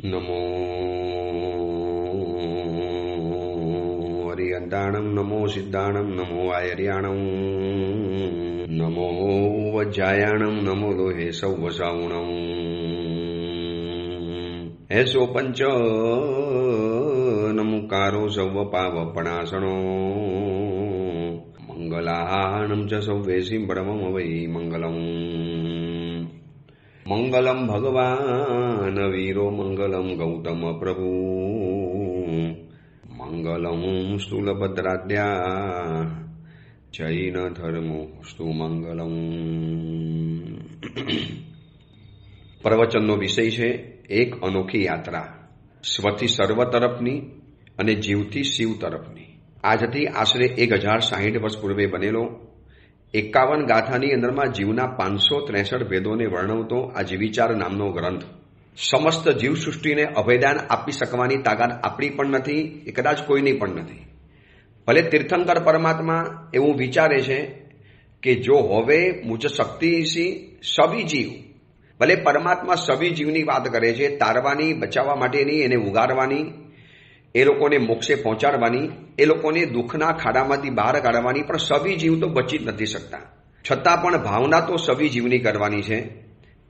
નમો હરિયંતાણમ નમો સિદ્ધાણમ નમો આયર્યાણમ નમો વજ્જાયાણમ નમો લોહે સૌવસાવણમ એસો પંચ નમુકારો સૌવ પાવપણાસણો મંગલાહાણમ ચ સૌવેસી બ્રહ્મમ વૈ મંગલમ મંગલમ ભગવાન વીરો મંગલમ ગૌતમ પ્રભુ મંગલમ સ્થૂલભદ્રાદ્યા જૈન ધર્મો સ્તુ મંગલમ. પ્રવચનનો વિષય છે એક અનોખી યાત્રા, સ્વથી સર્વ તરફની અને જીવથી શિવ તરફની. આજથી આશરે 1060 વર્ષ પૂર્વે બનેલો 51 ગાથાની અંદરમાં જીવના 563 ભેદોને વર્ણવતો આ જીવિચાર નામનો ગ્રંથ સમસ્ત જીવસૃષ્ટિને અભયદાન આપી શકવાની તાકાત આપણી પણ નથી, એ કદાચ કોઈની પણ નથી. ભલે તીર્થંકર પરમાત્મા એવું વિચારે છે કે જો હવે મુજ શક્તિસી સભી જીવ, ભલે પરમાત્મા સભી જીવની વાત કરે છે, તારવાની, બચાવવા માટેની, એને ઉગારવાની, એ લોકોને મોક્ષે પહોંચાડવાની, એ લોકોને દુઃખના ખાડામાંથી બહાર કાઢવાની, પણ સભી જીવ તો બચી જ નથી શકતા. છતાં પણ ભાવના તો સભી જીવની કરવાની છે.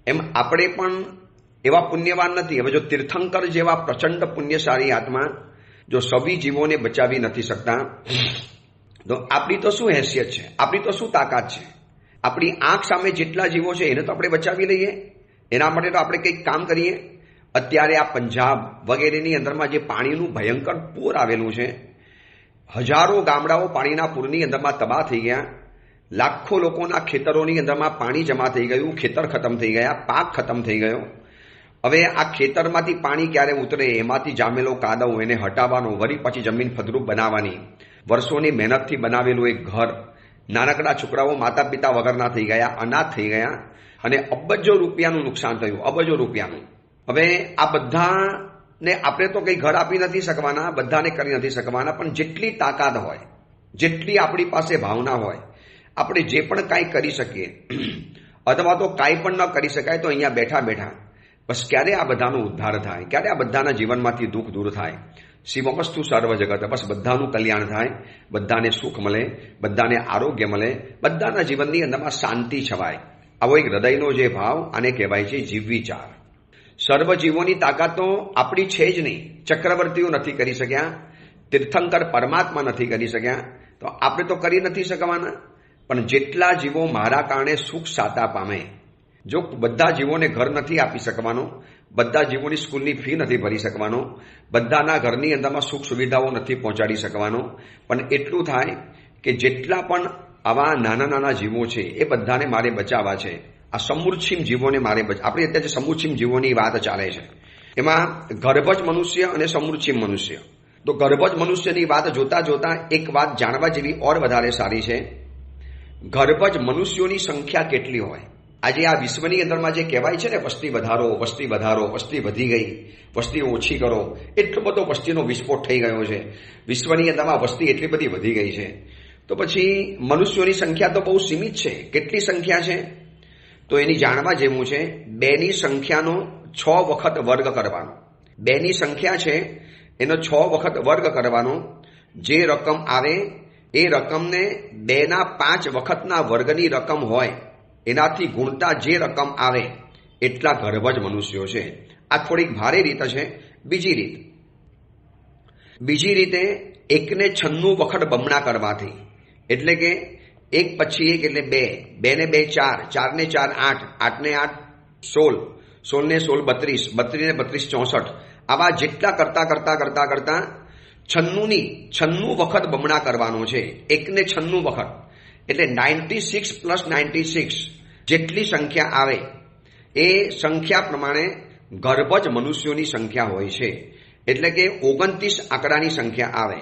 એમ આપણે પણ એવા પુણ્યવાન નથી. હવે જો તીર્થંકર જેવા પ્રચંડ પુણ્યશાળી આત્મા જો સભી જીવોને બચાવી નથી શકતા, તો આપણી તો શું હેસિયત છે, આપણી તો શું તાકાત છે? આપણી આંખ સામે જેટલા જીવો છે એને તો આપણે બચાવી લઈએ, એના માટે તો આપણે કંઈક કામ કરીએ. અત્યારે આ પંજાબ વગેરેની અંદરમાં જે પાણીનું ભયંકર પૂર આવેલું છે, હજારો ગામડાઓ પાણીના પૂરની અંદરમાં તબાહ થઈ ગયા, લાખો લોકોના ખેતરોની અંદરમાં પાણી જમા થઈ ગયું, ખેતર ખતમ થઈ ગયા, પાક ખતમ થઈ ગયો. હવે આ ખેતરમાંથી પાણી ક્યારે ઉતરે, એમાંથી જામેલો કાદવ એને હટાવવાનો, વળી પછી જમીન ફળદ્રુપ બનાવવાની, વર્ષોની મહેનતથી બનાવેલું એક ઘર, નાનકડા છોકરાઓ માતા પિતા વગરના થઈ ગયા, અનાથ થઈ ગયા, અને અબજો રૂપિયાનું નુકસાન થયું, અબજો રૂપિયાનું. હવે આ બધાને આપણે તો કંઈ ઘર આપી નથી શકવાના, બધાને કરી નથી શકવાના, પણ જેટલી તાકાત હોય, જેટલી આપણી પાસે ભાવના હોય, આપણે જે પણ કાંઈ કરી શકીએ, અથવા તો કાંઈ પણ ન કરી શકાય તો અહીંયા બેઠા બેઠા બસ ક્યારે આ બધાનો ઉદ્ધાર થાય, ક્યારે આ બધાના જીવનમાંથી દુઃખ દૂર થાય, શિવમસ્તુ સર્વ જગત, બસ બધાનું કલ્યાણ થાય, બધાને સુખ મળે, બધાને આરોગ્ય મળે, બધાના જીવનની અંદરમાં શાંતિ છવાય. આવો એક હૃદયનો જે ભાવ, આને કહેવાય છે જીવવિચાર. સર્વ જીવોની તાકાત તો આપણી છે જ નહીં. ચક્રવર્તીઓ નથી કરી શક્યા, તીર્થંકર પરમાત્મા નથી કરી શક્યા, તો આપણે તો કરી નથી શકવાના. પણ જેટલા જીવો મારા કારણે સુખ સાતા પામે, જો બધા જીવોને ઘર નથી આપી શકવાનો, બધા જીવોની સ્કૂલની ફી નથી ભરી શકવાનો, બધાના ઘરની અંદરમાં સુખ સુવિધાઓ નથી પહોંચાડી શકવાનો, પણ એટલું થાય કે જેટલા પણ આવા નાના નાના જીવો છે એ બધાને મારે બચાવવા છે. આ સમૂર્છિમ જીવોને મારે આપણે અત્યારે સમૂર્છિમ જીવોની વાત ચાલે છે, એમાં ગર્ભજ મનુષ્ય અને સમૂર્છિમ મનુષ્ય. તો ગર્ભજ મનુષ્યની વાત જોતા જોતા એક વાત જાણવા જેવી ઓર વધારે સારી છે. ગર્ભજ મનુષ્યોની સંખ્યા કેટલી હોય? આજે આ વિશ્વની અંદરમાં જે કહેવાય છે ને, વસ્તી વધારો, વસ્તી વધારો, વસ્તી વધી ગઈ, વસ્તી ઓછી કરો, એટલો બધો વસ્તીનો વિસ્ફોટ થઈ ગયો છે, વિશ્વની અંદરમાં વસ્તી એટલી બધી વધી ગઈ છે. તો પછી મનુષ્યોની સંખ્યા તો બહુ સીમિત છે. કેટલી સંખ્યા છે? તો એની જાણવા જેવું છે. 2ની સંખ્યાનો 6 વખત વર્ગ કરવાનો. 2ની સંખ્યા છે એનો 6 વખત વર્ગ કરવાનો. જે રકમ આવે એ રકમને 2ના 5 વખતના વર્ગની રકમ હોય એનાથી ગુણતા જે રકમ આવે એટલા ગર્ભજ મનુષ્યો છે. આ થોડીક ભારે રીત છે. બીજી રીતે 1ને 96 વખત બમણા કરવાથી, એટલે કે 1 પછી 1 એટલે 2, 2ને 2 4, 4ને 4 8, 8ને 8 16, 16ને 16 32, 32ને 32 64, આવા જેટલા કરતા 96 વખત બમણા કરવાનો છે. 1ને 96 વખત એટલે 96 + 96 જેટલી સંખ્યા આવે એ સંખ્યા પ્રમાણે ગર્ભજ મનુષ્યોની સંખ્યા હોય છે. એટલે કે 29 આંકડાની સંખ્યા આવે.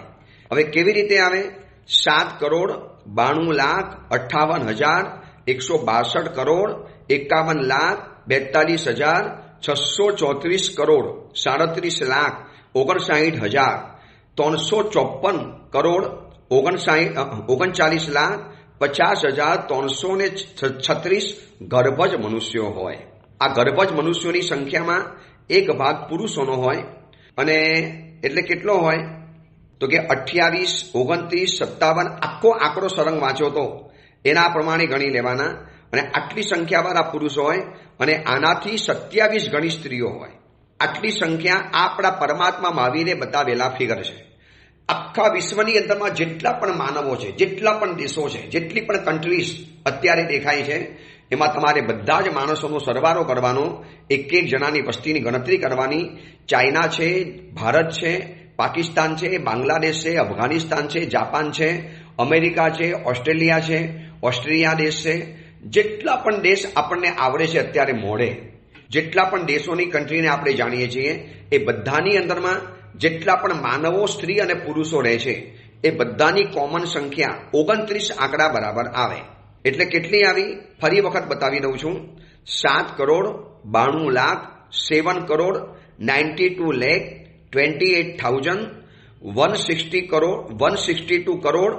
હવે કેવી રીતે આવે? 7,92,58,162 કરોડ 51,42,634 કરોડ 37,59,354 કરોડ 39,50,336 ગર્ભજ મનુષ્યો હોય. આ ગર્ભજ મનુષ્યોની સંખ્યામાં એક ભાગ પુરુષોનો હોય, અને એટલે કેટલો હોય તો કે 28, 29, 57 આખો આંકડો સરંગ વાંચ્યો તો એના પ્રમાણે ગણી લેવાના, અને આટલી સંખ્યાવાળા પુરુષો હોય અને આનાથી 27 ગણી સ્ત્રીઓ હોય. આટલી સંખ્યા આપણા પરમાત્મા મહાવીરે બતાવેલા ફિગર છે. આખા વિશ્વની અંદરમાં જેટલા પણ માનવો છે, જેટલા પણ દેશો છે, જેટલી પણ કન્ટ્રીઝ અત્યારે દેખાય છે, એમાં તમારે બધા જ માણસોનો સરવાળો કરવાનો, એક એક જણાની વસ્તીની ગણતરી કરવાની. ચાઇના છે, ભારત છે, પાકિસ્તાન છે, બાંગ્લાદેશ છે, અફઘાનિસ્તાન છે, જાપાન છે, અમેરિકા છે, ઓસ્ટ્રેલિયા છે, ઓસ્ટ્રેલિયા દેશ છે, જેટલા પણ દેશ આપણને આવડે છે અત્યારે મોડે, જેટલા પણ દેશોની કન્ટ્રીને આપણે જાણીએ છીએ, એ બધાની અંદરમાં જેટલા પણ માનવો, સ્ત્રી અને પુરુષો રહે છે, એ બધાની કોમન સંખ્યા 29 આંકડા બરાબર આવે. એટલે કેટલી આવી ફરી વખત બતાવી દઉં છું. 7,92,92,28,162 કરોડ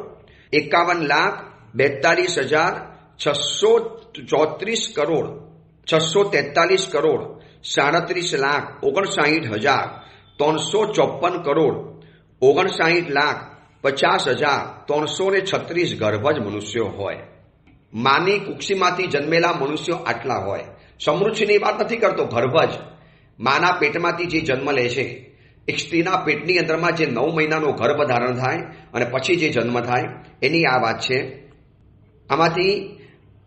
51,42,634 કરોડ 643 કરોડ 37,59,354 કરોડ 59,50,336 ગર્ભજ મનુષ્યો હોય. માની કુક્ષીમાંથી જન્મેલા મનુષ્યો આટલા હોય. સમૃદ્ધિની વાત નથી કરતો, ગર્ભજ માના પેટમાંથી જે જન્મ લે છે, એક સ્ત્રીના પેટની અંદરમાં જે 9 મહિનાનો ગર્ભ ધારણ થાય અને પછી જે જન્મ થાય, એની આ વાત છે. આમાંથી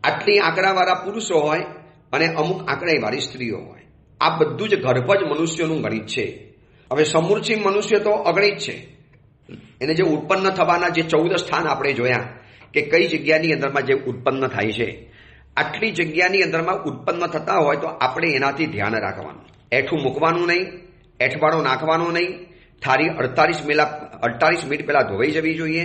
આટલી આંકડાવાળા પુરુષો હોય અને અમુક આંકડાવાળી સ્ત્રીઓ હોય. આ બધું જ ગર્ભજ મનુષ્યોનું ગણિત છે. હવે સમૃદ્ધિ મનુષ્ય તો અગણિત છે. એને જે ઉત્પન્ન થવાના જે 14 સ્થાન આપણે જોયા કે કઈ જગ્યાની અંદરમાં જે ઉત્પન્ન થાય છે, આટલી જગ્યાની અંદરમાં ઉત્પન્ન થતા હોય તો આપણે એનાથી ધ્યાન રાખવાનું. એઠું મૂકવાનું નહીં, એઠવાડો નાખવાનો નહીં. થાળી 48 મિનિટ પહેલા ધોવાઈ જવી જોઈએ.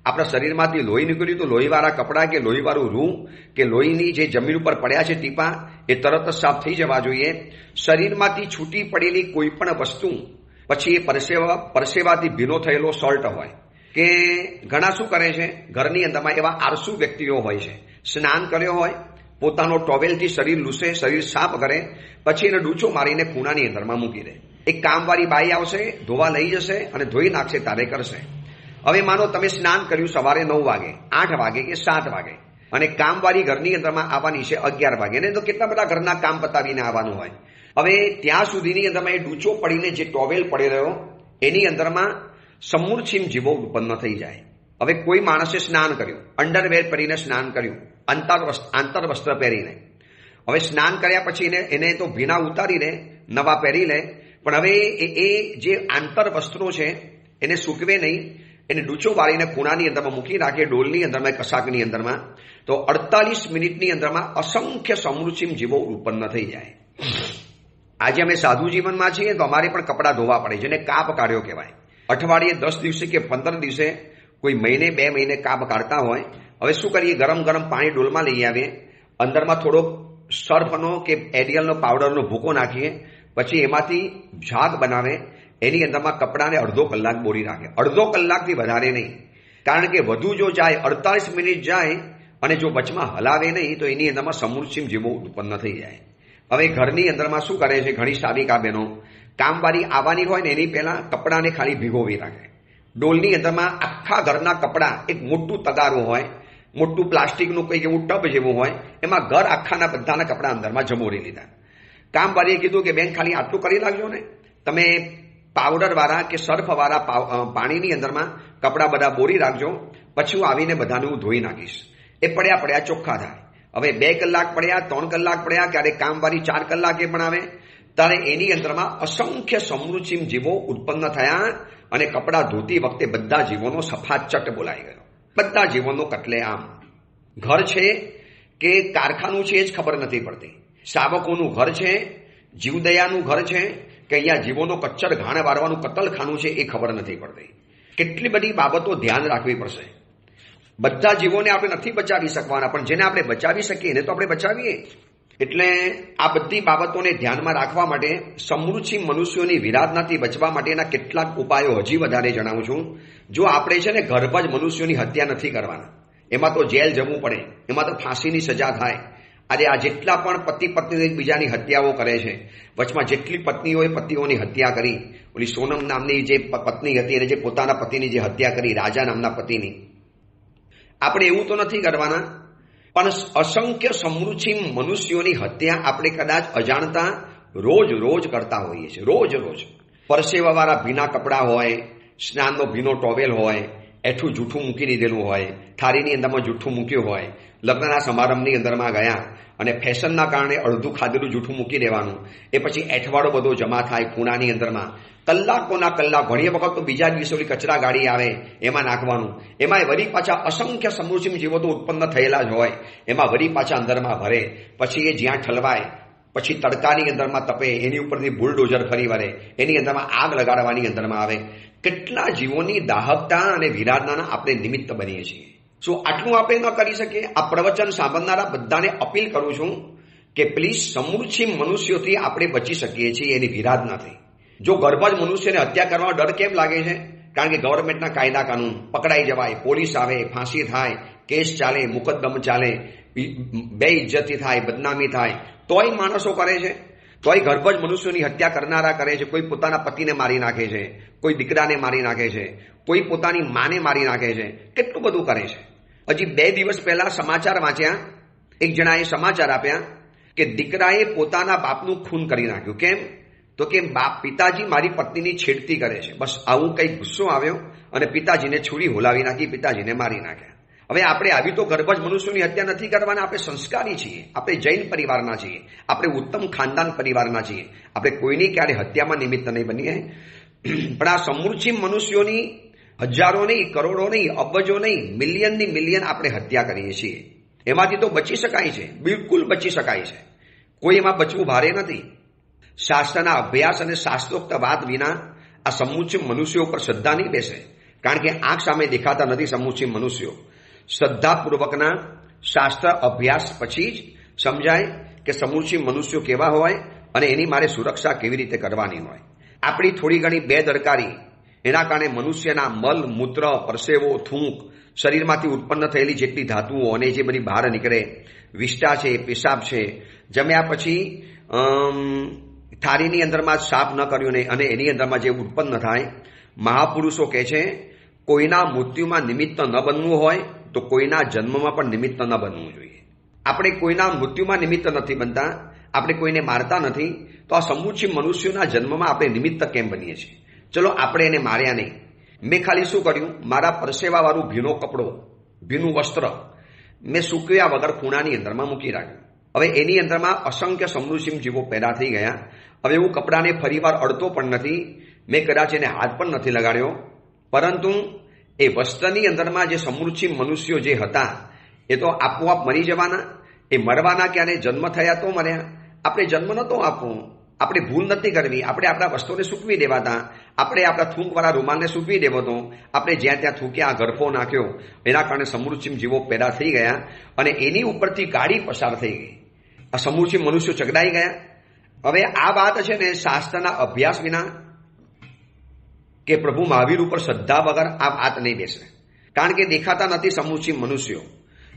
આપણા શરીરમાંથી લોહી નીકળ્યું તો લોહીવાળા કપડાં કે લોહીવાળું રૂ કે લોહીની જે જમીન ઉપર પડ્યા છે ટીપા, એ તરત જ સાફ થઈ જવા જોઈએ. શરીરમાંથી છૂટી પડેલી કોઈ પણ વસ્તુ, પછી એ પરસેવાથી ભીનો થયેલો શર્ટ હોય કે ઘણા શું કરે છે, ઘરની અંદરમાં એવા આળસુ વ્યક્તિઓ હોય છે, સ્નાન કર્યો હોય, પોતાનો ટોવેલથી શરીર લૂસે, શરીર સાફ કરે, પછી એને ડૂચો મારીને ખૂણાની અંદરમાં મૂકી દે. એક કામવાળી બાઈ આવશે, ધોવા લઈ જશે અને ધોઈ નાખશે, તારે કરશે. હવે માનો તમે સ્નાન કર્યું સવારે 9 વાગે, 8 વાગે કે 7 વાગે, અને કામવાળી ઘરની અંદરમાં આવવાની છે 11 વાગે, ને તો કેટલા બધા ઘરના કામ પતાવીને આવવાનું હોય. હવે ત્યાં સુધીની અંદરમાં એ ડૂચો પડીને જે ટોવેલ પડી રહ્યો, એની અંદરમાં સમૂર્છિમ જીવો ઉત્પન્ન થઈ જાય. હવે કોઈ માણસે સ્નાન કર્યું, અંડરવેર પહેરીને સ્નાન કર્યું, આંતર વસ્ત્ર પહેરીને, હવે સ્નાન કર્યા પછી એને તો ભીના ઉતારીને નવા પહેરી લે, પણ હવે એ જે આંતર વસ્ત્રો છે એને સૂકવે નહીં, એને ડૂચો વાળીને ખૂણાની અંદરમાં મૂકી રાખે, ડોલની અંદરમાં, કશાકની અંદરમાં, તો 48 મિનિટની અંદરમાં અસંખ્ય સમૃદ્ધિમ જીવો ઉત્પન્ન થઈ જાય. આજે અમે સાધુ જીવનમાં છીએ તો અમારે પણ કપડાં ધોવા પડે, જેને કાપ કાઢ્યો કહેવાય. અઠવાડિયે 10 દિવસે કે 15 દિવસે, કોઈ મહિને 2 મહિને કાપ કાઢતા હોય. હવે શું કરીએ, ગરમ પાણી ડોલમાં લઈ આવીએ, અંદરમાં થોડોક સર્ફનો કે એરિયલનો પાવડરનો ભૂકો નાખીએ, પછી એમાંથી ઝાગ બનાવે, એની અંદરમાં કપડાને અડધો કલાક બોળી રાખે. અડધો કલાકથી વધારે નહીં, કારણ કે વધુ જો જાય 48 મિનિટ જાય અને જો વચમાં હલાવે નહીં તો એની અંદરમાં સમૃદ્ધિમ જીવો ઉત્પન્ન થઈ જાય. હવે ઘરની અંદરમાં શું કરે છે, ઘણી સારિકા બહેનો કામવાળી આવવાની હોય ને એની પહેલા કપડાને ખાલી ભીગોવી રાખે. ડોલની અંદરમાં આખા ઘરના કપડાં, એક મોટું તગારું હોય, મોટું પ્લાસ્ટિકનું કંઈક એવું ટબ જેવું હોય, એમાં ઘર આખાના બધાના કપડાં અંદરમાં જમોરી લીધા. કામવાળીએ કીધું કે બેન ખાલી આટલું કરી નાખજો ને, તમે પાવડરવાળા કે સર્ફવાળા પાણીની અંદરમાં કપડાં બધા બોરી રાખજો, પછી હું આવીને બધાને હું ધોઈ નાખીશ. એ પડ્યા ચોખ્ખા થાય. હવે 2 કલાક પડ્યા, 3 કલાક પડ્યા, ક્યારેક કામવાળી 4 કલાકે પણ આવે, ત્યારે એની અંદરમાં અસંખ્ય સમૃદ્ધિમ જીવો ઉત્પન્ન થયા અને કપડાં ધોતી વખતે બધા જીવોનો સફાચટ બોલાઈ ગયો. બધા જીવોનો કટલે આમ. ઘર છે કે કારખાનું છે એ જ ખબર નથી પડતી. સાવકોનું ઘર છે, જીવદયાનું ઘર છે કે અહીંયા જીવોનો કચ્ચર ઘાણ વારવાનું કતલખાનું છે એ ખબર નથી પડતી. કેટલી બધી બાબતો ધ્યાન રાખવી પડશે. બધા જીવોને આપણે નથી બચાવી શકવાના, પણ જેને આપણે બચાવી શકીએ એને તો આપણે બચાવીએ. એટલે આ બધી બાબતોને ધ્યાનમાં રાખવા માટે સમૃદ્ધિ મનુષ્યોની વિરાધનાથી બચવા માટેના કેટલાક ઉપાયો હજી વધારે જણાવું છું. જો આપણે છે ને ગર્ભજ મનુષ્યોની હત્યા નથી કરવાના, એમાં તો જેલ જવું પડે, એમાં તો ફાંસીની સજા થાય. આજે આ જેટલા પણ પતિ પત્નીઓ એકબીજાની હત્યાઓ કરે છે, વચમાં જેટલી પત્નીઓએ પતિઓની હત્યા કરી, ઓલી સોનમ નામની જે પત્ની હતી એને જે પોતાના પતિની જે હત્યા કરી, રાજા નામના પતિની, આપણે એવું તો નથી કરવાના, પણ અસંખ્ય સમૃચિ મનુષ્યોની હત્યા આપણે કદાચ અજાણતા રોજ રોજ કરતા હોઈએ છીએ. રોજ રોજ પરસેવાવાળા ભીના કપડાં હોય, સ્નાનનો ભીનો ટોવેલ હોય, એઠું જૂઠું મૂકી દીધેલું હોય, થાળીની અંદરમાં જૂઠું મૂક્યું હોય, લગ્નના સમારંભની અંદરમાં ગયા અને ફેશનના કારણે અડધું ખાધેલું જૂઠું મૂકી દેવાનું, એ પછી એઠવાડો બધો જમા થાય ખૂણાની અંદરમાં, કલાકોના કલાક, ઘણી વખત તો બીજા દિવસે ઓલી કચરા ગાડી આવે એમાં નાખવાનું, એમાં વળી પાછા અસંખ્ય સમૃચિમ જીવો તો ઉત્પન્ન થયેલા જ હોય, એમાં વળી પાછા અંદરમાં ભરે, પછી એ જ્યાં ઠલવાય, પછી તડકાની અંદરમાં તપે, એની ઉપરથી બુલડોઝર ફરી વળે, એની અંદરમાં આગ લગાડવાની અંદરમાં આવે. કેટલા જીવોની દાહકતા અને વિરાધનાના આપણે નિમિત્ત બનીએ છીએ. શું આટલું આપણે ન કરી શકીએ? આ પ્રવચન સાંભળનારા બધાને અપીલ કરું છું કે પ્લીઝ સમૃચિ મનુષ્યોથી આપણે બચી શકીએ છીએ એની વિરાધનાથી. જો ગર્ભજ મનુષ્યને હત્યા કરવાનો ડર કેમ લાગે છે? કારણ કે ગવર્મેન્ટના કાયદા કાનૂન, પકડાઈ જવાય, પોલીસ આવે, ફાંસી થાય, કેસ ચાલે, મુકદ્દમ ચાલે, બે ઇજ્જતી થાય, બદનામી થાય, તોય માણસો કરે છે. તોય ગર્ભજ મનુષ્યોની હત્યા કરનારા કરે છે. કોઈ પોતાના પતિને મારી નાખે છે, કોઈ દીકરાને મારી નાખે છે, કોઈ પોતાની માને મારી નાખે છે, કેટલું બધું કરે છે. હજી 2 દિવસ પહેલા સમાચાર વાંચ્યા, એક જણાએ સમાચાર આપ્યા કે દીકરાએ પોતાના બાપનું ખૂન કરી નાખ્યું. કેમ? તો કે પિતાજી મારી પત્નીની છેડતી કરે છે. બસ આવું કંઈ ગુસ્સો આવ્યો અને પિતાજીને છુરી હોલાવી નાખી, પિતાજીને મારી નાખ્યા. હવે આપણે આવી તો ગર્ભજ મનુષ્યોની હત્યા નથી કરવાના. આપણે સંસ્કારી છીએ, આપણે જૈન પરિવારના છીએ, આપણે ઉત્તમ ખાનદાન પરિવારના છીએ. આપણે કોઈની ક્યારે હત્યામાં નિમિત્ત નહીં બનીએ. પણ આ સમૃચિ મનુષ્યોની હજારો નહીં, કરોડો નહીં, અબજો નહીં, મિલિયનની મિલિયન આપણે હત્યા કરીએ છીએ. એમાંથી તો બચી શકાય છે, બિલકુલ બચી શકાય છે. કોઈ એમાં બચવું ભારે નથી. શાસ્ત્રના અભ્યાસ અને શાસ્ત્રોક્ત વાત વિના આ સમૃચિ મનુષ્યો પર શ્રદ્ધા નહીં બેસે. કારણ કે આંખ સામે દેખાતા નથી સમૃચિ મનુષ્યો. શ્રદ્ધાપૂર્વકના શાસ્ત્ર અભ્યાસ પછી જ સમજાય કે સમૃચિ મનુષ્યો કેવા હોય અને એની મારે સુરક્ષા કેવી રીતે કરવાની હોય. આપણી થોડી ઘણી બેદરકારી, એના કારણે મનુષ્યના મલ, મૂત્ર, પરસેવો, થૂંક, શરીરમાંથી ઉત્પન્ન થયેલી જેટલી ધાતુઓ અને જે બધી બહાર નીકળે, વિષ્ટા છે, પેશાબ છે, જમ્યા પછી થાળીની અંદરમાં સાફ ન કર્યું ને અને એની અંદરમાં જે ઉત્પન્ન થાય, મહાપુરુષો કહે છે કોઈના મૃત્યુમાં નિમિત્ત ન બનવું હોય તો કોઈના જન્મમાં પણ નિમિત્ત ન બનવું જોઈએ. આપણે કોઈના મૃત્યુમાં નિમિત્ત નથી બનતા, આપણે કોઈને મારતા નથી, તો આ સમૃચિ મનુષ્યોના જન્મમાં આપણે નિમિત્ત કેમ બનીએ છીએ? ચલો આપણે એને માર્યા નહીં. મેં ખાલી શું કર્યું? મારા પરસેવાવાળું ભીનો કપડો, ભીનું વસ્ત્ર મેં સૂકવ્યા વગર ખૂણાની અંદરમાં મૂકી રાખ્યું. હવે એની અંદરમાં અસંખ્ય સમૃચિ જીવો પેદા થઈ ગયા. હવે હું કપડાને ફરીવાર અડતો પણ નથી, મેં કદાચ એને હાથ પણ નથી લગાડ્યો, પરંતુ એ વસ્ત્રની અંદરમાં જે સમૃચિ મનુષ્યો જે હતા એ તો આપોઆપ મરી જવાના. એ મરવાના ક્યારે? જન્મ થયા તો મર્યા. આપણે જન્મ નહોતો આપવો, આપણે ભૂલ નથી કરવી, આપણે આપણા વસ્ત્રોને સૂકવી દેવાતા, આપણે આપણા થૂંકવાળા રૂમાલને સૂકવી દેવો હતો, આપણે જ્યાં ત્યાં થૂક્યા, ગરફો નાખ્યો, એના કારણે સમૃચિ જીવો પેદા થઈ ગયા અને એની ઉપરથી ગાડી પસાર થઈ ગઈ. આ સમૃચિ મનુષ્યો ચગડાઈ ગયા. હવે આ વાત છે ને શાસ્ત્રના અભ્યાસ વિના કે પ્રભુ મહાવીર ઉપર શ્રદ્ધા વગર આ વાત નહીં બેસે. કારણ કે દેખાતા નથી સમૃચિ મનુષ્યો.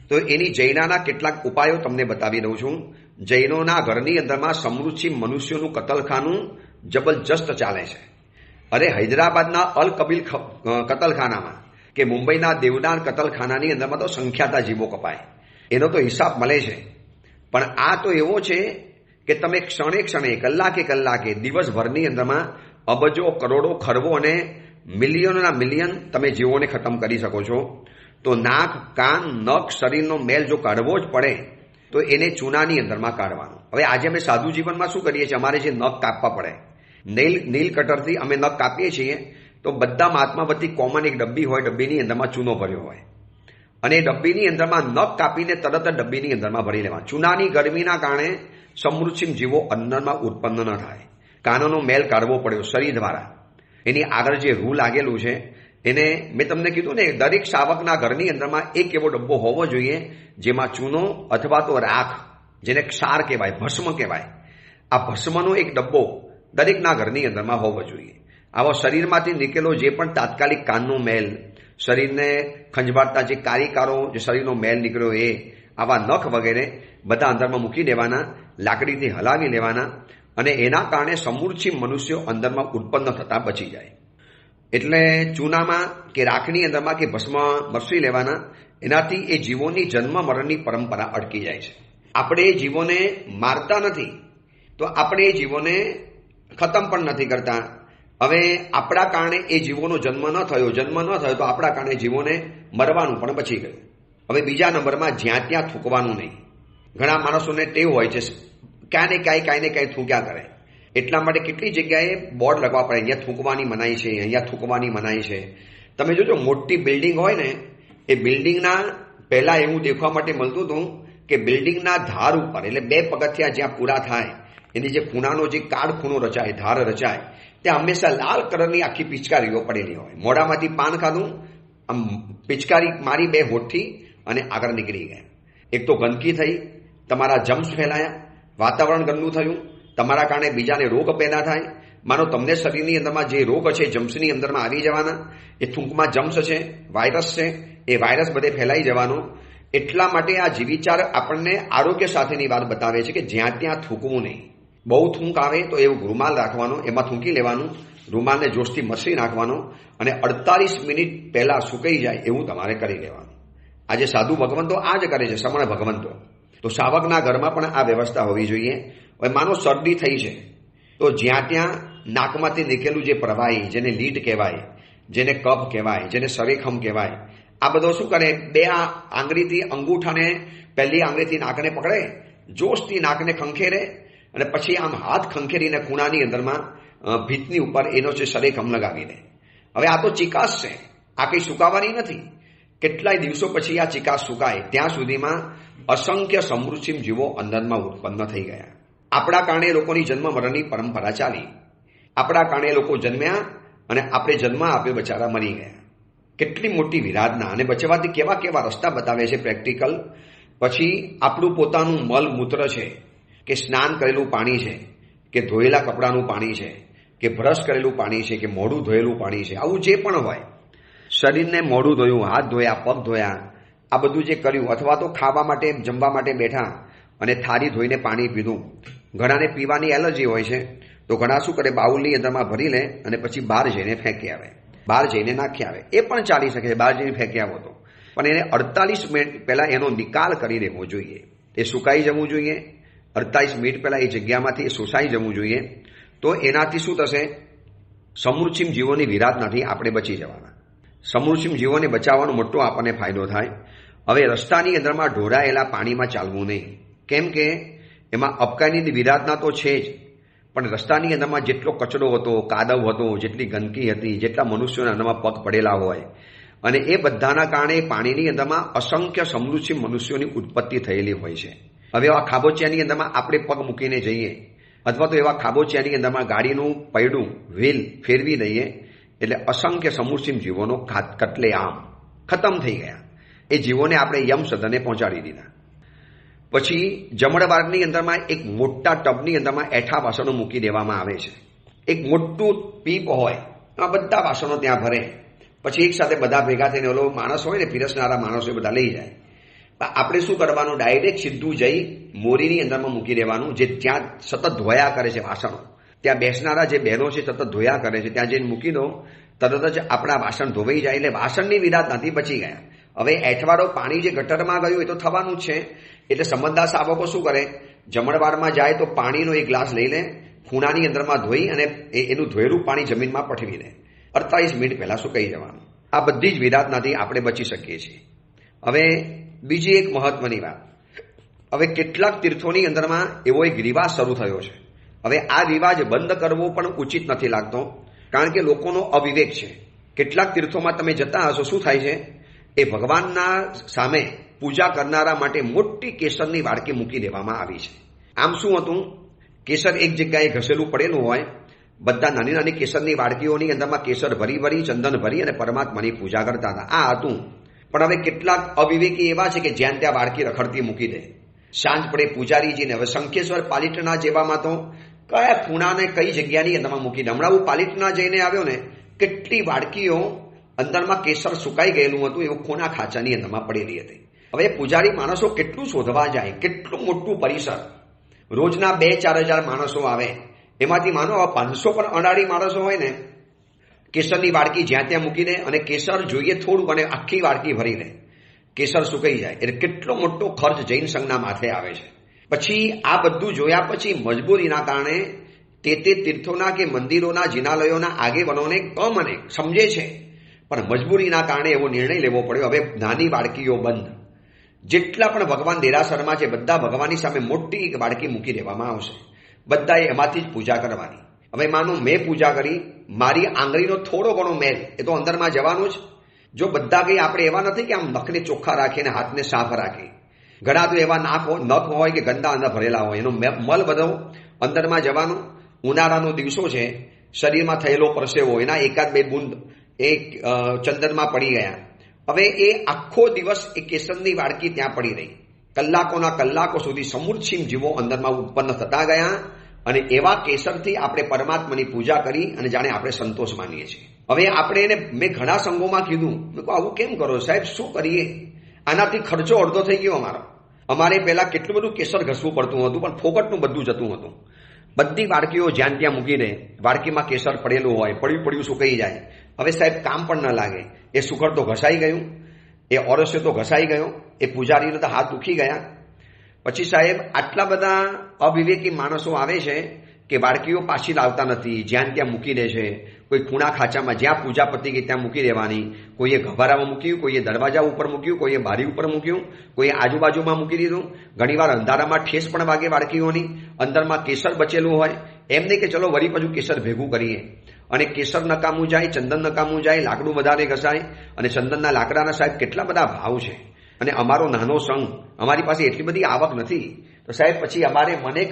તો એની જૈનાના કેટલાક ઉપાયો તમને બતાવી દઉં છું. જૈનોના ઘરની અંદરમાં સમૃચિ મનુષ્યોનું કતલખાનું જબરજસ્ત ચાલે છે. અરે હૈદરાબાદના અલ કબીલ કતલખાનામાં કે મુંબઈના દેવદાન કતલખાનાની અંદરમાં તો સંખ્યાતા જીવો કપાય, એનો તો હિસાબ મળે છે. પણ આ તો એવો છે કે તમે ક્ષણે ક્ષણે, કલાકે કલાકે, દિવસભરની અંદરમાં અબજો, કરોડો, ખરબો અને મિલિયનોના મિલિયન તમે જીવોને ખતમ કરી શકો છો. તો નાક, કાન, નખ, શરીરનો મેલ જો કાઢવો જ પડે તો એને ચૂનાની અંદરમાં કાઢવાનું. હવે આજે અમે સાદુ જીવનમાં શું કરીએ છીએ? અમારે જે નખ કાપવા પડે, નેલ કટરથી અમે નખ કાપીએ છીએ તો બધા મહાત્મા વતી કોમન એક ડબ્બી હોય, ડબ્બીની અંદરમાં ચૂનો ભર્યો હોય અને એ ડબ્બીની અંદરમાં નખ કાપીને તરત જ ડબ્બીની અંદરમાં ભરી લેવા. ચૂનાની ગરમીના કારણે સમૃચિ જીવો અંદરમાં ઉત્પન્ન ન થાય. કાનોનો મેલ કાઢવો પડ્યો શરીર દ્વારા. એની આગળ જે રૂ લાગેલું છે એને મેં તમને કીધું ને, દરેક શાવકના ઘરની અંદરમાં એક એવો ડબ્બો હોવો જોઈએ જેમાં ચૂનો અથવા તો રાખ, જેને ક્ષાર કહેવાય, ભસ્મ કહેવાય, આ ભસ્મનો એક ડબ્બો દરેકના ઘરની અંદરમાં હોવો જોઈએ. આવો શરીરમાંથી નીકળેલો જે પણ તાત્કાલિક કાનનો મેલ, શરીરને ખંજવાળતા જે કારિકારો, જે શરીરનો મેલ નીકળ્યો, એ આવા નખ વગેરે બધા અંદરમાં મૂકી દેવાના, લાકડીથી હલાવી લેવાના અને એના કારણે સમૂર્છિત મનુષ્યો અંદરમાં ઉત્પન્ન થતા બચી જાય. એટલે ચૂનામાં કે રાખની અંદરમાં કે ભસ્મ મસરી લેવાના, એનાથી એ જીવોની જન્મ મરણની પરંપરા અટકી જાય છે. આપણે એ જીવોને મારતા નથી તો આપણે એ જીવોને ખતમ પણ નથી કરતા. હવે આપણા કારણે એ જીવોનો જન્મ ન થયો તો આપણા કારણે જીવોને મરવાનું પણ બચી ગયું. હવે બીજા નંબરમાં જ્યાં ત્યાં થૂંકવાનું નહીં. ઘણા માણસોને ટેવ હોય છે ક્યાં ને કાંઈ થૂંક્યા કરે. એટલા માટે કેટલી જગ્યાએ બોર્ડ લખવા પડે, અહીંયા થૂંકવાની મનાઈ છે, અહીંયા થૂંકવાની મનાઈ છે. તમે જોજો મોટી બિલ્ડિંગ હોય ને, એ બિલ્ડિંગના પહેલા એવું દેખવા માટે મળતું હતું કે બિલ્ડિંગના ધાર ઉપર, એટલે 2 પગથિયા જ્યાં પૂરા થાય એની જે ખૂણાનો જે કાળ ખૂણો રચાય, ધાર રચાય, ત્યાં હંમેશા લાલ કલરની આખી પિચકારીઓ પડેલી હોય. મોઢામાંથી પાન ખાધું, આમ પિચકારી મારી 2 હોઠથી અને આગળ નીકળી ગયા. એક તો ગંદકી થઈ, તમારા જમ્સ ફેલાયા, વાતાવરણ ગંદુ થયું, તમારા કારણે બીજાને રોગ પેદા થાય. માનો તમને શરીરની અંદરમાં જે રોગ છે જમ્સની અંદરમાં આવી જવાના. એ થૂંકમાં જમ્સ છે, વાયરસ છે, એ વાયરસ બધે ફેલાઈ જવાનો. એટલા માટે આ જીવિચાર આપણને આરોગ્ય સાથેની વાત બતાવે છે કે જ્યાં ત્યાં થૂંકવું નહીં. બહુ થૂંક આવે તો એવું રૂમાલ રાખવાનો, એમાં થૂંકી લેવાનું, રૂમાલને જોશથી મસરી નાખવાનો અને 48 મિનિટ પહેલા સુકાઈ જાય એવું તમારે કરી લેવાનું. આજે સાધુ ભગવંતો આ જ કરે છે, સમણ ભગવંતો. તો સાવકના ઘરમાં પણ આ વ્યવસ્થા હોવી જોઈએ. હવે માનો શરદી થઈ છે તો જ્યાં ત્યાં નાકમાંથી નીકળેલું જે પ્રવાહી, જેને લીડ કહેવાય, જેને કફ કહેવાય, જેને સરેખમ કહેવાય, આ બધો શું કરે, 2 આંગળીથી અંગૂઠાને પહેલી આંગળીથી નાકને પકડે, જોશથી નાકને ખંખેરે અને પછી આમ હાથ ખંખેરીને ખૂણાની અંદરમાં ભીતની ઉપર એનો જે સરેખમ લગાવી દે. હવે આ તો ચિકાસ છે, આ કંઈ સુકાવાની નથી. કેટલાય દિવસો પછી આ ચિકાસ સુકાય ત્યાં સુધીમાં અસંખ્ય સમૃદ્ધિ જીવો અંદરમાં ઉત્પન્ન થઈ ગયા. આપણા કારણે લોકોની જન્મ મરણની પરંપરા ચાલી. આપણા કારણે લોકો જન્મ્યા અને આપણે જન્મ આપ્યો, બચારા મરી ગયા. કેટલી મોટી વિરાધના. અને બચવાથી કેવા કેવા રસ્તા બતાવે છે પ્રેક્ટિકલ. પછી આપણું પોતાનું મલ મૂત્ર છે કે સ્નાન કરેલું પાણી છે કે ધોયેલા કપડાનું પાણી છે કે બ્રશ કરેલું પાણી છે કે મોઢું ધોયેલું પાણી છે, આવું જે પણ હોય, શરીરને મોઢું ધોયું, હાથ ધોયા, પગ ધોયા, આ બધું જે કર્યું, અથવા તો ખાવા માટે જમવા માટે બેઠા અને થાળી ધોઈને પાણી પીધું. ઘણાને પીવાની એલર્જી હોય છે તો ઘણા શું કરે, બાઉલની અંદરમાં ભરી લે અને પછી બહાર જઈને ફેંકી આવે, બહાર જઈને નાખી આવે. એ પણ ચાલી શકે છે, બહાર જઈને ફેંકી આવો તો. પણ એને 48 મિનિટ પહેલા એનો નિકાલ કરી દેવો જોઈએ. એ સુકાઈ જવું જોઈએ. 48 મિનિટ પહેલા એ જગ્યામાંથી એ શોષાઈ જવું જોઈએ. તો એનાથી શું થશે, સમૃદ્ધિમ જીવોની વિરાધનાથી આપણે બચી જવાના. સમૃદ્ધિમ જીવોને બચાવવાનો મોટો આપણને ફાયદો થાય. હવે રસ્તાની અંદરમાં ઢોળાયેલા પાણીમાં ચાલવું નહીં. કેમ કે એમાં અપકારની વિરાધના તો છે જ, પણ રસ્તાની અંદરમાં જેટલો કચરો હતો, કાદવ હતો, જેટલી ગંદકી હતી, જેટલા મનુષ્યોના અંદરમાં પગ પડેલા હોય, અને એ બધાના કારણે પાણીની અંદરમાં અસંખ્ય સમૃદ્ધિ મનુષ્યોની ઉત્પત્તિ થયેલી હોય છે. હવે એવા ખાબોચિયાની અંદરમાં આપણે પગ મૂકીને જઈએ અથવા તો એવા ખાબોચિયાની અંદરમાં ગાડીનું પૈડું વ્હીલ ફેરવી દઈએ એટલે અસંખ્ય સમૃદ્ધિ જીવોનો કતલેઆમ ખતમ થઈ ગયા. એ જીવોને આપણે યમ સદને પહોંચાડી દીધા. પછી જમણવારની અંદરમાં એક મોટા ટબની અંદરમાં એઠા વાસણો મૂકી દેવામાં આવે છે. એક મોટું પીપ હોય, આ બધા વાસણો ત્યાં ભરે. પછી એક સાથે બધા ભેગા થઈને ઓલો માણસ હોય ને, પીરસનારા માણસો એ બધા લઈ જાય. આપણે શું કરવાનું, ડાયરેક્ટ સીધું જઈ મોરીની અંદરમાં મૂકી દેવાનું, જે ત્યાં સતત ધોયા કરે છે વાસણો. ત્યાં બેસનારા જે બહેનો છે સતત ધોયા કરે છે, ત્યાં જઈને મૂકી દો, તરત જ આપણા વાસણ ધોવાઈ જાય. એટલે વાસણની વિરાધનાથી બચી ગયા. હવે એઠવાડો પાણી જે ગટરમાં ગયું એ તો થવાનું જ છે. એટલે સમજદાર સાવકો શું કરે, જમણવારમાં જાય તો પાણીનો એક ગ્લાસ લઈ લે, ખૂણાની અંદરમાં ધોઈ અને એનું ધોયેલું પાણી જમીનમાં પઠવી દે. 48 મિનિટ પહેલા સુકાઈ જવાનું. આ બધી જ વિરાધનાથી આપણે બચી શકીએ છીએ. હવે બીજી એક મહત્વની વાત, હવે કેટલાક તીર્થોની અંદરમાં એવો એક રિવાજ શરૂ થયો છે. હવે આ રિવાજ બંધ કરવો પણ ઉચિત નથી લાગતો, કારણ કે લોકોનો અવિવેક છે. કેટલાક તીર્થોમાં તમે જતા હશો, શું થાય છે, એ ભગવાનના સામે પૂજા કરનારા માટે મોટી કેસરની વાડકી મૂકી દેવામાં આવી છે. આમ શું હતું, કેસર એક જગ્યાએ ઘસેલું પડેલું હોય, બધા નાની નાની કેસરની વાડકીઓની અંદરમાં કેસર ભરી ભરી, ચંદન ભરી અને પરમાત્માની પૂજા કરતા હતા. આ હતું. પણ હવે કેટલાક અવિવેકી એવા છે કે જ્યાં ત્યાં વાડકી રખડતી મૂકી દે. સાંજ પડે પૂજારીજીને, હવે શંખેશ્વર પાલિટના જેવામાં તો કયા ખૂણાને કઈ જગ્યાની અંદરમાં મૂકી દે. હમણાં હું પાલિટના જઈને આવ્યો ને, કેટલી વાડકીઓ અંદરમાં કેસર સુકાઈ ગયેલું હતું એવું ખૂણા ખાંચાની અંદરમાં પડેલી હતી. હવે પૂજારી માણસો કેટલું શોધવા જાય, કેટલું મોટું પરિસર, રોજના 2-4 હજાર માણસો આવે, એમાંથી માનો 500 પણ અડાડી માણસો હોય ને, કેસરની વાડકી જ્યાં ત્યાં મૂકી દે અને કેસર જોઈએ થોડુંક અને આખી વાડકી ભરી લે, કેસર સુકાઈ જાય. એટલે કેટલો મોટો ખર્ચ જૈન સંઘના માથે આવે છે. પછી આ બધું જોયા પછી મજબૂરીના કારણે તે તીર્થોના કે મંદિરોના જિનાલયોના આગેવાનોને કમને સમજે છે, પણ મજબૂરીના કારણે એવો નિર્ણય લેવો પડ્યો. હવે નાની વાડકીઓ બંધ, જેટલા પણ ભગવાન દેરાસરમાં છે બધા ભગવાનની સામે મોટી વાડકી મૂકી દેવામાં આવશે, બધાએ એમાંથી જ પૂજા કરવાની. હવે માનો મેં પૂજા કરી, મારી આંગળીનો થોડો ઘણો મેલ એ તો અંદરમાં જવાનું જ. જો બધા કંઈ આપણે એવા નથી કે આમ નખને ચોખ્ખા રાખીને હાથને સાફ રાખીએ, ઘણા તો એવા નખ હોય કે ગંદા અંદર ભરેલા હોય, એનો મલ બધો અંદરમાં જવાનો. ઉનાળાનો દિવસો છે, શરીરમાં થયેલો પરસેવો એના 1-2 બૂંદ એ ચંદનમાં પડી ગયા. હવે એ આખો દિવસ એ કેસરની વાડકી ત્યાં પડી રહી, કલાકોના કલાકો સુધી સમૂર્છિમ જીવો અંદરમાં ઉત્પન્ન થતા ગયા અને એવા કેસરથી આપણે પરમાત્માની પૂજા કરી અને જાણે આપણે સંતોષ માનીએ છીએ. હવે આપણે એને મેં ઘણા સંઘોમાં કીધું, મેં કહું આવું કેમ કરો સાહેબ, શું કરીએ, આનાથી ખર્ચો અડધો થઈ ગયો અમારે પહેલા કેટલું બધું કેસર ઘસવું પડતું હતું, પણ ફોકટનું બધું જતું હતું. બધી વાડકીઓ જ્યાં ત્યાં મૂકીને વાડકીમાં કેસર પડેલું હોય, પડ્યું સુકાઈ જાય. હવે સાહેબ કામ પણ ન લાગે, એ સુખડ તો ઘસાઈ ગયું, એ ઓરસ્યો તો ઘસાઈ ગયો, એ પૂજારીનો તો હાથ દુખી ગયા. પછી સાહેબ આટલા બધા અવિવેકી માણસો આવે છે કે વાડકીઓ પાછી લાવતા નથી, જ્યાં ત્યાં મૂકી દે છે. કોઈ ખૂણા ખાચામાં જ્યાં પૂજા પતી ગઈ ત્યાં મૂકી દેવાની, કોઈએ ગભારામાં મૂક્યું, કોઈએ દરવાજા ઉપર મૂક્યું, કોઈએ બારી ઉપર મૂક્યું, કોઈએ આજુબાજુમાં મૂકી દીધું. ઘણીવાર અંધારામાં ઠેસ પણ વાગે વાડકીઓની, અંદરમાં કેસર બચેલું હોય. એમ નહીં કે ચલો વળી પાછું કેસર ભેગું કરીએ, અને કેસર નકામું જાય, ચંદન નકામું જાય, લાકડું વધારે ઘસાય. અને ચંદનના લાકડાના સાહેબ કેટલા બધા ભાવ છે, અને અમારો નાનો સંઘ, અમારી પાસે એટલી બધી આવક નથી. તો સાહેબ પછી અમારે મને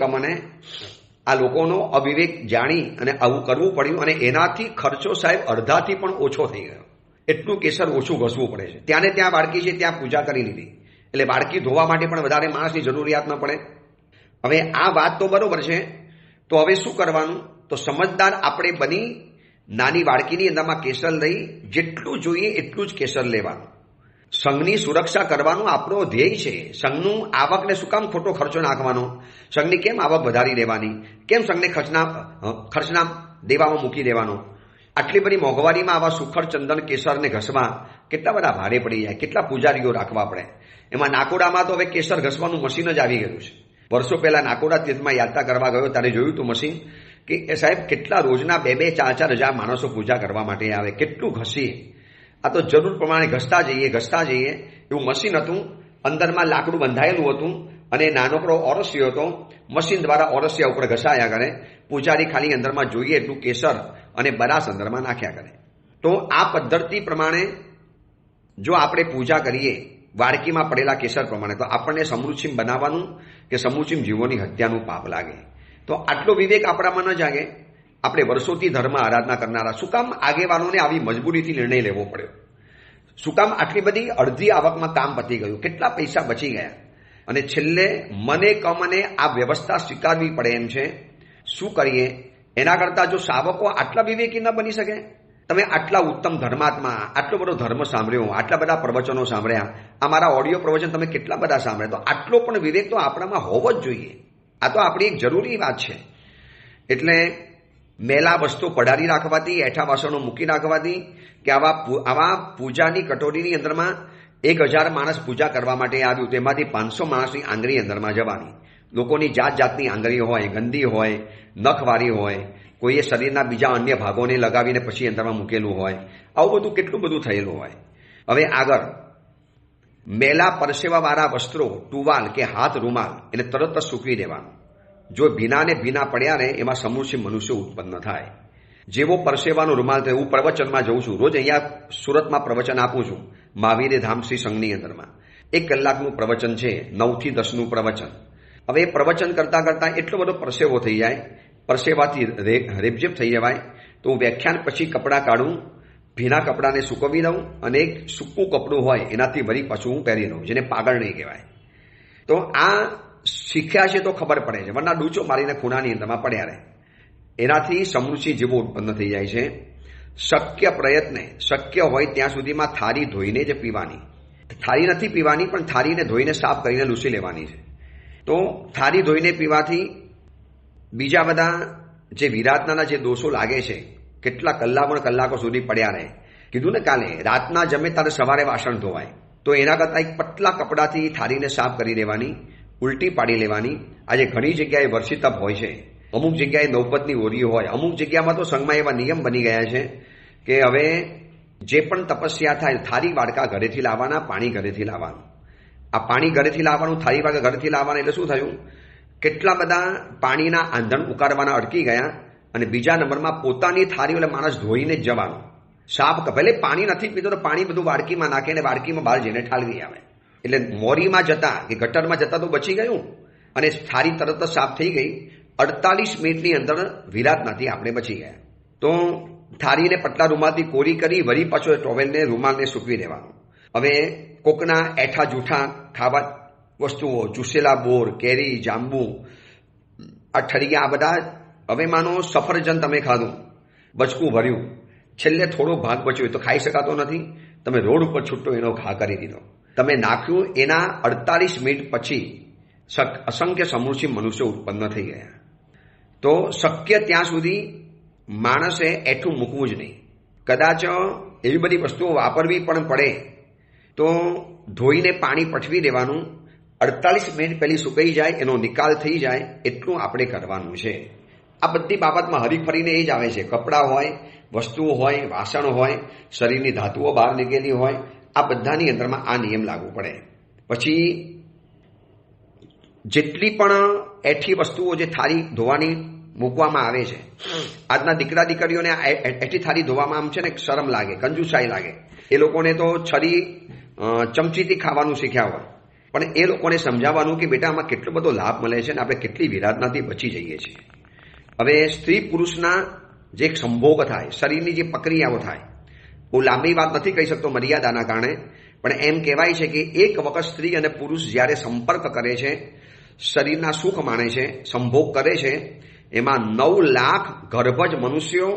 આ લોકોનો અવિવેક જાણી અને આવું કરવું પડ્યું, અને એનાથી ખર્ચો સાહેબ અડધાથી પણ ઓછો થઈ ગયો. એટલું કેસર ઓછું ઘસવું પડે છે. ત્યાં ને ત્યાં વાડકી છે, ત્યાં પૂજા કરી લીધી, એટલે વાડકી ધોવા માટે પણ વધારે માણસની જરૂરિયાત ન પડે. હવે આ વાત તો બરોબર છે, તો હવે શું કરવાનું? તો સમજદાર આપણે બની નાની વાડકીની અંદરમાં કેસર લઈ જેટલું જોઈએ એટલું જ કેસર લેવાનું. સંઘની સુરક્ષા કરવાનું આપણો ધ્યેય છે. સંઘનું આવકને શું કામ ખોટો ખર્ચો નાખવાનો? સંઘની કેમ આવક વધારી દેવાની? કેમ સંઘને ખર્ચના દેવામાં મૂકી દેવાનો? આટલી બધી મોંઘવારીમાં આવા સુખડ ચંદન કેસરને ઘસવા કેટલા બધા ભારે પડી જાય, કેટલા પૂજારીઓ રાખવા પડે. એમાં નાકોડામાં તો હવે કેસર ઘસવાનું મશીન જ આવી ગયું છે. વર્ષો પહેલા નાકોડા તીર્થમાં યાત્રા કરવા ગયો ત્યારે જોયું હતું મશીન, કે એ સાહેબ કેટલા રોજના 2-4 હજાર માણસો પૂજા કરવા માટે આવે, કેટલું ઘસીએ. આ તો જરૂર પ્રમાણે ઘસતા જઈએ એવું મશીન હતું. અંદરમાં લાકડું બંધાયેલું હતું અને નાનકડો ઓરસ્યો હતો. મશીન દ્વારા ઓરસ્યા ઉપર ઘસાયા કરે. પૂજારી ખાલી અંદરમાં જોઈએ એટલું કેસર અને બરાસ અંદરમાં નાખ્યા કરે. તો આ પદ્ધતિ પ્રમાણે જો આપણે પૂજા કરીએ વાડકીમાં પડેલા કેસર પ્રમાણે, તો આપણને સમૃચિમ બનાવવાનું કે સમૃચિમ જીવોની હત્યાનું પાપ લાગે. તો આટલો વિવેક આપણામાં ન જાગે. આપણે વર્ષોથી ધર્મ આરાધના કરનારા શું કામ આગેવાનોને આવી મજબૂરીથી નિર્ણય લેવો પડ્યો? શું કામ આટલી બધી અડધી આવકમાં કામ પતી ગયું, કેટલા પૈસા બચી ગયા? અને છેલ્લે મને આ વ્યવસ્થા સ્વીકારવી પડે એમ છે. શું કરીએ? એના કરતાં જો શાવકો આટલા વિવેકી ન બની શકે? તમે આટલા ઉત્તમ ધર્માત્મા, આટલો બધો ધર્મ સાંભળ્યો, આટલા બધા પ્રવચનો સાંભળ્યા, આ મારા ઓડિયો પ્રવચન તમે કેટલા બધા સાંભળ્યા, તો આટલો પણ વિવેક તો આપણામાં હોવો જ જોઈએ. આ તો આપણી એક જરૂરી વાત છે. એટલે મેલા વસ્તુ પડારી રાખવાથી, એઠા વાસણો મૂકી રાખવાથી, કે આવા પૂજાની કટોરીની અંદરમાં 1000 માણસ પૂજા કરવા માટે આવ્યું, તેમાંથી 500 માણસની આંગળી અંદરમાં જવાની. લોકોની જાતની આંગળી હોય, ગંદી હોય, નખવારી હોય, કોઈએ શરીરના બીજા અન્ય ભાગોને લગાવીને પછી અંદરમાં મૂકેલું હોય. આવું બધું કેટલું બધું થયેલું હોય. હવે આગળ મેલા પરસેવાવાળા વસ્ત્રો, ટુવાલ કે હાથ રૂમાલ એને તરત જ સૂકવી દેવાનું. જો ભીના પડ્યા ને એમાં સમૃદ્ધિ મનુષ્ય ઉત્પન્ન થાય. જેવો પરસેવાનો રૂમાલ થાય. હું પ્રવચનમાં જઉં છું, રોજ અહીંયા સુરતમાં પ્રવચન આપું છું મહાવીર ધામ શ્રી સંઘની અંદરમાં. 1 કલાકનું પ્રવચન છે, 9 થી 10નું પ્રવચન. હવે પ્રવચન કરતા એટલો બધો પરસેવો થઈ જાય, પરસેવાથી રેપઝેપ થઈ જવાય. તો હું વ્યાખ્યાન પછી કપડાં કાઢું, ભીના કપડાને સૂકવી દઉં અને એક સૂકું કપડું હોય એનાથી વળી પાછું હું પહેરી દઉં, જેને પાગળ નહીં કહેવાય. તો આ શીખ્યા છે તો ખબર પડે છે, વરના ડૂચો મારીને ખૂણાની અંદરમાં પડ્યા રહે. એનાથી સમૃદ્ધિ જેવો ઉત્પન્ન થઈ જાય છે. શક્ય હોય ત્યાં સુધીમાં થાળી ધોઈને જ પીવાની. થાળી નથી પીવાની, પણ થાળીને ધોઈને સાફ કરીને લૂસી લેવાની છે. તો થાળી ધોઈને પીવાથી બીજા બધા જે વિરાટના જે દોષો લાગે છે, કેટલા કલાકો સુધી પડ્યા રહે. કીધું ને કાલે રાતના જમે ત્યારે સવારે વાસણ ધોવાય. તો એના કરતાં એક પતલા કપડાથી થાળીને સાફ કરી દેવાની, ઉલટી પાડી લેવાની. આજે ઘણી જગ્યાએ વર્ષી તપ હોય છે, અમુક જગ્યાએ નવપતની ઓરી હોય, અમુક જગ્યામાં તો સંઘમાં એવા નિયમ બની ગયા છે કે હવે જે પણ તપસ્યા થાય થાળી વાડકા ઘરેથી લાવવાના, પાણી ઘરેથી લાવવાનું. આ પાણી ઘરેથી લાવવાનું, થાળી વાડકા ઘરેથી લાવવાના એટલે શું થયું? કેટલા બધા પાણીના આંધણ ઉકાળવાના અટકી ગયા. અને બીજા નંબરમાં પોતાની થાળી એટલે માણસ ધોઈને જ જવાનું. સાફ ભલે પાણી નથી પીતો તો પાણી બધું વાડકીમાં નાખે અને વાડકીમાં બહાર જઈને ઠાલવી આવે. એટલે મોરીમાં જતા કે ગટરમાં જતા તો બચી ગયું અને થાળી તરત જ સાફ થઈ ગઈ. 48 મિનિટની અંદર વિરાટનાથી આપણે બચી ગયા. તો થાળીને પટલા રૂમાલથી કોરી કરી વળી પાછો ટોવેલને રૂમાલને સૂકવી દેવાનું. હવે કોકના એઠા જૂઠા ખાવા વસ્તુઓ, ચૂસેલા બોર, કેરી, જાંબુ, આ ઠળિયા, આ બધા. હવે માનો સફરજન તમે ખાધું, બચકું ભર્યું, છેલ્લે થોડો ભાગ બચ્યો તો ખાઈ શકાતો નથી, તમે રોડ ઉપર છૂટો એનો ઘા કરી દીધો. તમે નાખ્યું, એના 48 મિનિટ પછી અસંખ્ય સમૃદ્ધિ મનુષ્યો ઉત્પન્ન થઈ ગયા. તો શક્ય ત્યાં સુધી માણસે એઠું મૂકવું જ નહીં. કદાચ એવી બધી વસ્તુઓ વાપરવી પણ પડે તો ધોઈને પાણી પઠવી દેવાનું. 48 મિનિટ પહેલી સુકાઈ જાય, એનો નિકાલ થઈ જાય, એટલું આપણે કરવાનું છે. આ બધી બાબતમાં હરીફરીને એ જ આવે છે. કપડાં હોય, વસ્તુઓ હોય, વાસણ હોય, શરીરની ધાતુઓ બહાર નીકળેલી હોય, આ બધાની અંદરમાં આ નિયમ લાગુ પડે. પછી જેટલી પણ એઠી વસ્તુઓ જે થાળી ધોવાની મૂકવામાં આવે છે, આજના દીકરા દીકરીઓને એઠી થાળી ધોવામાં આમ છે ને શરમ લાગે, કંજુસાઈ લાગે. એ લોકોને તો છરી ચમચીથી ખાવાનું શીખ્યા હોય, પણ એ લોકોને સમજાવવાનું કે બેટા આમાં કેટલો બધો લાભ મળે છે ને આપણે કેટલી વિરાટનાથી બચી જઈએ છીએ. હવે સ્ત્રી પુરુષના જે સંભોગ થાય, શરીરની જે પ્રક્રિયાઓ થાય, બહુ લાંબી વાત નથી કહી શકતો મર્યાદાના કારણે, પણ એમ કહેવાય છે કે એક વખત સ્ત્રી અને પુરુષ જ્યારે સંપર્ક કરે છે, શરીરના સુખ માણે છે, સંભોગ કરે છે, એમાં 9 લાખ ગર્ભજ મનુષ્યો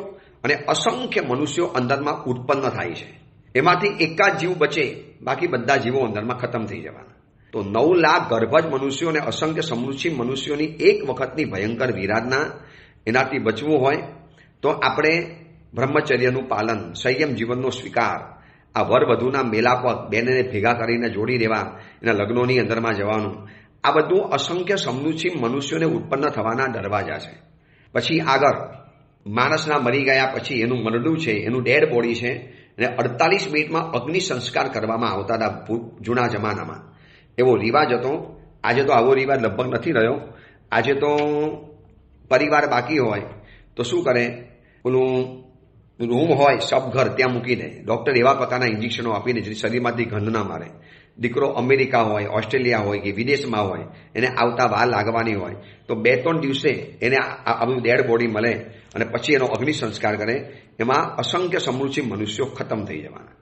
અને અસંખ્ય મનુષ્યો અંદરમાં ઉત્પન્ન થાય છે. એમાંથી એકાદ જીવ બચે, બાકી બધા જીવો અંદરમાં ખતમ થઈ જવાના. તો 9 લાખ ગર્ભજ મનુષ્યો અને અસંખ્ય સમૃદ્ધિ મનુષ્યોની એક વખતની ભયંકર વિરાટના, એનાથી બચવું હોય તો આપણે બ્રહ્મચર્યનું પાલન, સંયમ જીવનનો સ્વીકાર, આ વર વધુના મેલાપક, બેનને ભેગા કરીને જોડી દેવા, એના લગ્નોની અંદરમાં જવાનું, આ બધું અસંખ્ય સમૃદ્ધિ મનુષ્યોને ઉત્પન્ન થવાના દરવાજા છે. પછી આગળ માણસના મરી ગયા પછી એનું મરડું છે, એનું ડેડ બોડી છે, અને 48 મિનિટમાં અગ્નિ સંસ્કાર કરવામાં આવતા હતા જૂના જમાનામાં. એવો રિવાજ હતો. આજે તો આવો રિવાજ લગભગ નથી રહ્યો. આજે તો પરિવાર બાકી હોય તો શું કરે, પેલું રૂમ હોય સબઘર, ત્યાં મૂકી દે. ડૉક્ટર એવા પ્રકારના ઇન્જેક્શનો આપીને જેથી શરીરમાંથી ગંધ ના મારે. દીકરો અમેરિકા હોય, ઓસ્ટ્રેલિયા હોય કે વિદેશમાં હોય, એને આવતા વાર લાગવાની હોય તો 2-3 દિવસે એને આ બધું ડેડ બોડી મળે અને પછી એનો અગ્નિ સંસ્કાર કરે. એમાં અસંખ્ય સમૃદ્ધિ મનુષ્યો ખતમ થઈ જવાના,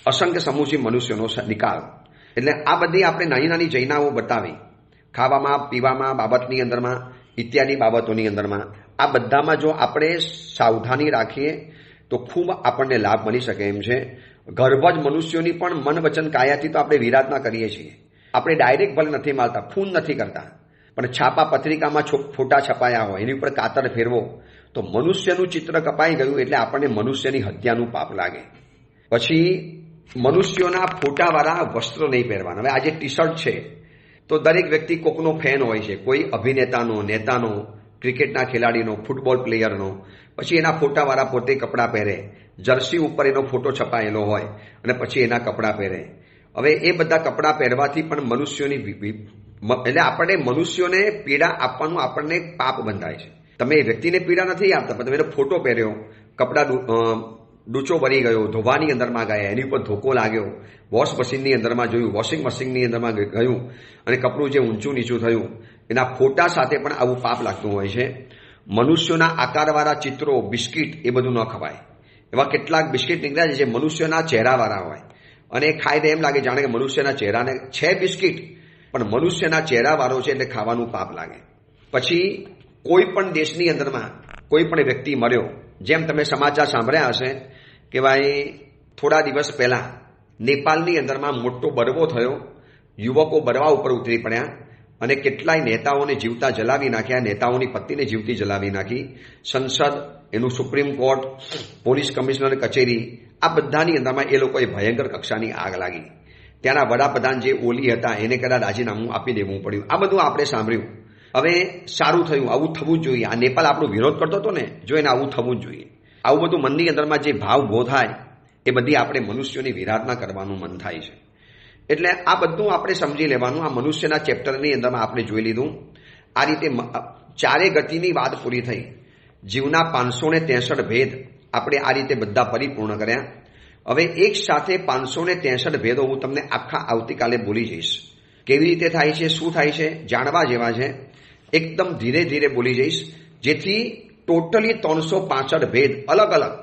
અસંખ્ય સમૃદ્ધિ મનુષ્યોનો નિકાલ. એટલે આ બધી આપણે નાની નાની જૈનાઓ બતાવી, ખાવામાં પીવામાં બાબતની અંદરમાં, ઇત્યાદિ બાબતોની અંદરમાં. આ બધામાં જો આપણે સાવધાની રાખીએ તો ખૂબ આપણને લાભ મળી શકે એમ છે. ગર્ભજ મનુષ્યોની પણ મન વચન કાયાથી તો આપણે વિરાટના કરીએ છીએ. આપણે ડાયરેક્ટ ભલે નથી મારતા, ખૂન નથી કરતા, પણ છાપા પત્રિકામાં ફોટા છપાયા હોય, એની ઉપર કાતર ફેરવો તો મનુષ્યનું ચિત્ર કપાઈ ગયું એટલે આપણને મનુષ્યની હત્યાનું પાપ લાગે. પછી મનુષ્યોના ફોટાવાળા વસ્ત્રો નહીં પહેરવાના. હવે આજે ટી શર્ટ છે તો દરેક વ્યક્તિ કોકનો ફેન હોય છે, કોઈ અભિનેતાનો, નેતાનો, ક્રિકેટના ખેલાડીનો, ફૂટબોલ પ્લેયરનો. પછી એના ફોટાવાળા પોતે કપડાં પહેરે, જર્સી ઉપર એનો ફોટો છપાયેલો હોય અને પછી એના કપડાં પહેરે. હવે એ બધા કપડાં પહેરવાથી પણ મનુષ્યોની એટલે આપણે મનુષ્યોને પીડા આપવાનું આપણને પાપ બંધાય છે. તમે એ વ્યક્તિને પીડા નથી આપતા, પણ તમે એનો ફોટો પહેર્યો, કપડાં ડૂચો ભરી ગયો, ધોવાની અંદરમાં ગયા, એની ઉપર ધોકો લાગ્યો, વોશ મશીનની અંદરમાં જોયું, વોશિંગ મશીનની અંદરમાં ગયું અને કપડું જે ઊંચું નીચું થયું, એના ફોટા સાથે પણ આવું પાપ લાગતું હોય છે. મનુષ્યોના આકારવાળા ચિત્રો, બિસ્કિટ, એ બધું ન ખવાય. એવા કેટલાક બિસ્કિટ નીકળ્યા છે જે મનુષ્યના ચહેરાવાળા હોય અને ખાય તો એમ લાગે જાણે કે મનુષ્યના ચહેરાને છે બિસ્કિટ, પણ મનુષ્યના ચહેરાવાળો છે એટલે ખાવાનું પાપ લાગે. પછી કોઈ પણ દેશની અંદરમાં કોઈ પણ વ્યક્તિ મર્યો, જેમ તમે સમાચાર સાંભળ્યા હશે કે ભાઈ થોડા દિવસ પહેલા નેપાળની અંદરમાં મોટો બરવો થયો, યુવકો બરવા ઉપર ઉતરી પડ્યા અને કેટલાય નેતાઓને જીવતા જલાવી નાખ્યા, નેતાઓની પત્નીને જીવતી જલાવી નાખી. સંસદ, એનું સુપ્રીમ કોર્ટ, પોલીસ કમિશનર કચેરી, આ બધાની અંદરમાં એ લોકોએ ભયંકર કક્ષાની આગ લાગી. ત્યાંના વડાપ્રધાન જે ઓલી હતા એને કદાચ રાજીનામું આપી દેવું પડ્યું. આ બધું આપણે સાંભળ્યું. હવે સારું થયું, આવું થવું જ જોઈએ. આ નેપાળ આપણો વિરોધ કરતો હતો ને, જો એને આવું થવું જ જોઈએ. આવું બધું મનની અંદરમાં જે ભાવ ઉભો થાય એ બધી આપણે મનુષ્યોની વિરાધના કરવાનું મન થાય છે. એટલે આ બધું આપણે સમજી લેવાનું. આ મનુષ્યના ચેપ્ટરની અંદરમાં આપણે જોઈ લીધું. આ રીતે ચારે ગતિની વાત પૂરી થઈ. જીવના 563 ભેદ આપણે આ રીતે બધા પરિપૂર્ણ કર્યા. હવે એક સાથે 563 ભેદો હું તમને આખા આવતીકાલે બોલી જઈશ. કેવી રીતે થાય છે, શું થાય છે, જાણવા જેવા છે. એકદમ ધીરે ધીરે બોલી જઈશ, જેથી ટોટલી 365 ભેદ અલગ અલગ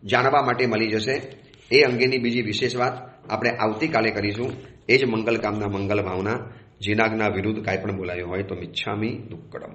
જાણવા માટે મળી જશે. એ અંગેની બીજી વિશેષ વાત આપણે આવતીકાલે કરીશું. એ જ મંગલ કામના, મંગલ ભાવના. જીનાગના વિરુદ્ધ કાંઈ પણ બોલાયું હોય તો મિચ્છામી દુક્કડમ.